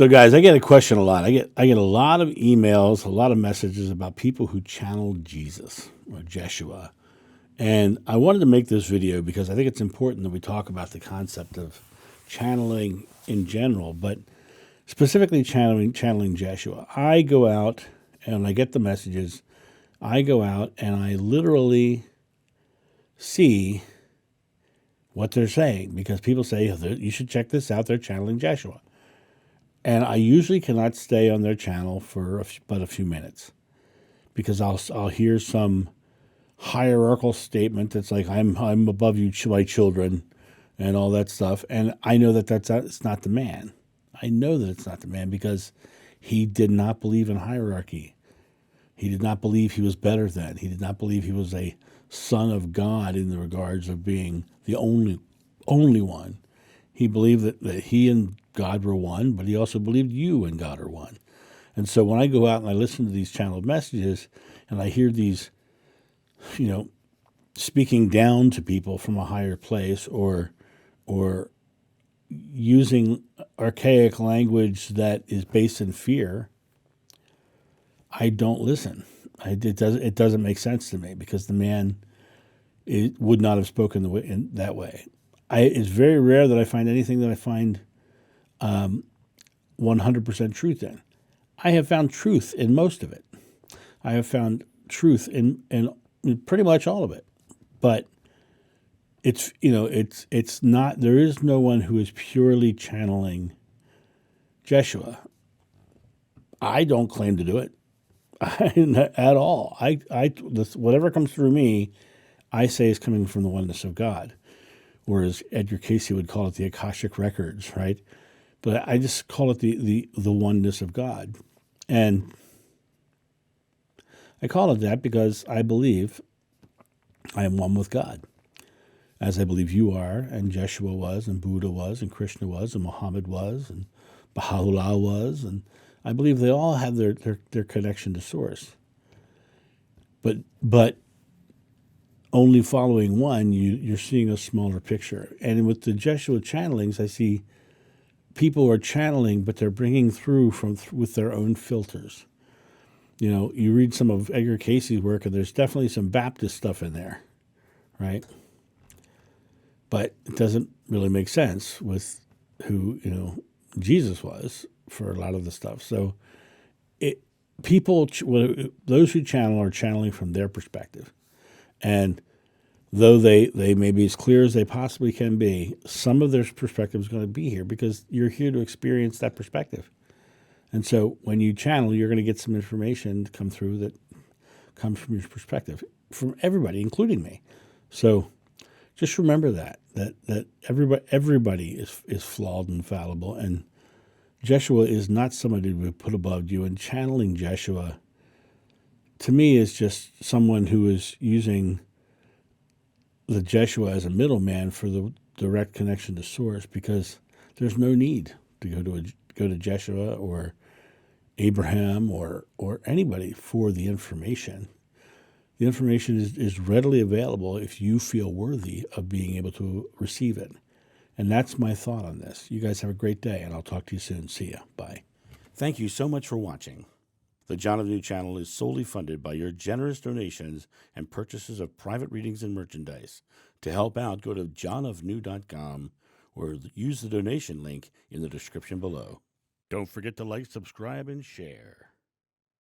So, guys, I get a question a lot. I get a lot of emails, a lot of messages about people who channel Jesus or Jeshua. And I wanted to make this video because I think it's important that we talk about the concept of channeling in general, but specifically channeling Jeshua. I go out and I get the messages. I go out and I literally see what they're saying because people say, you should check this out. They're channeling Jeshua. And I usually cannot stay on their channel for but a few minutes because I'll hear some hierarchical statement that's like I'm above you, my children, and all that stuff. And I know that it's not the man. I know that it's not the man because he did not believe in hierarchy. He did not believe he was better than. He did not believe he was a son of God in the regards of being the only one. He believed that he and God were one, but he also believed you and God are one. And so when I go out and I listen to these channeled messages and I hear these, speaking down to people from a higher place or using archaic language that is based in fear, I don't listen. It doesn't make sense to me because the man would not have spoken in that way. It's very rare that I find anything that I find 100% truth in. I have found truth in most of it. I have found truth in pretty much all of it. But it's not, there is no one who is purely channeling Jeshua. I don't claim to do it at all. Whatever comes through me, I say is coming from the oneness of God. Or as Edgar Casey would call it, the Akashic Records, right? But I just call it the oneness of God. And I call it that because I believe I am one with God, as I believe you are, and Jeshua was, and Buddha was, and Krishna was, and Muhammad was, and Baha'u'llah was, and I believe they all have their connection to Source. But only following one, you're seeing a smaller picture. And with the Jeshua channelings, I see people are channeling, but they're bringing through with their own filters. You read some of Edgar Casey's work, and there's definitely some Baptist stuff in there, right? But it doesn't really make sense with who Jesus was for a lot of the stuff. So those who channel are channeling from their perspective. And though they may be as clear as they possibly can be, some of their perspective is going to be here because you're here to experience that perspective. And so when you channel, you're going to get some information to come through that comes from your perspective, from everybody, including me. So just remember that everybody is flawed and fallible, and Jeshua is not somebody to be put above you. And channeling Jeshua, to me, is just someone who is using the Jeshua as a middleman for the direct connection to Source, because there's no need to go to Jeshua or Abraham or anybody for the information. The information is readily available if you feel worthy of being able to receive it. And that's my thought on this. You guys have a great day, and I'll talk to you soon. See ya. Bye. Thank you so much for watching. The John of New channel is solely funded by your generous donations and purchases of private readings and merchandise. To help out, go to johnofnew.com or use the donation link in the description below. Don't forget to like, subscribe, and share.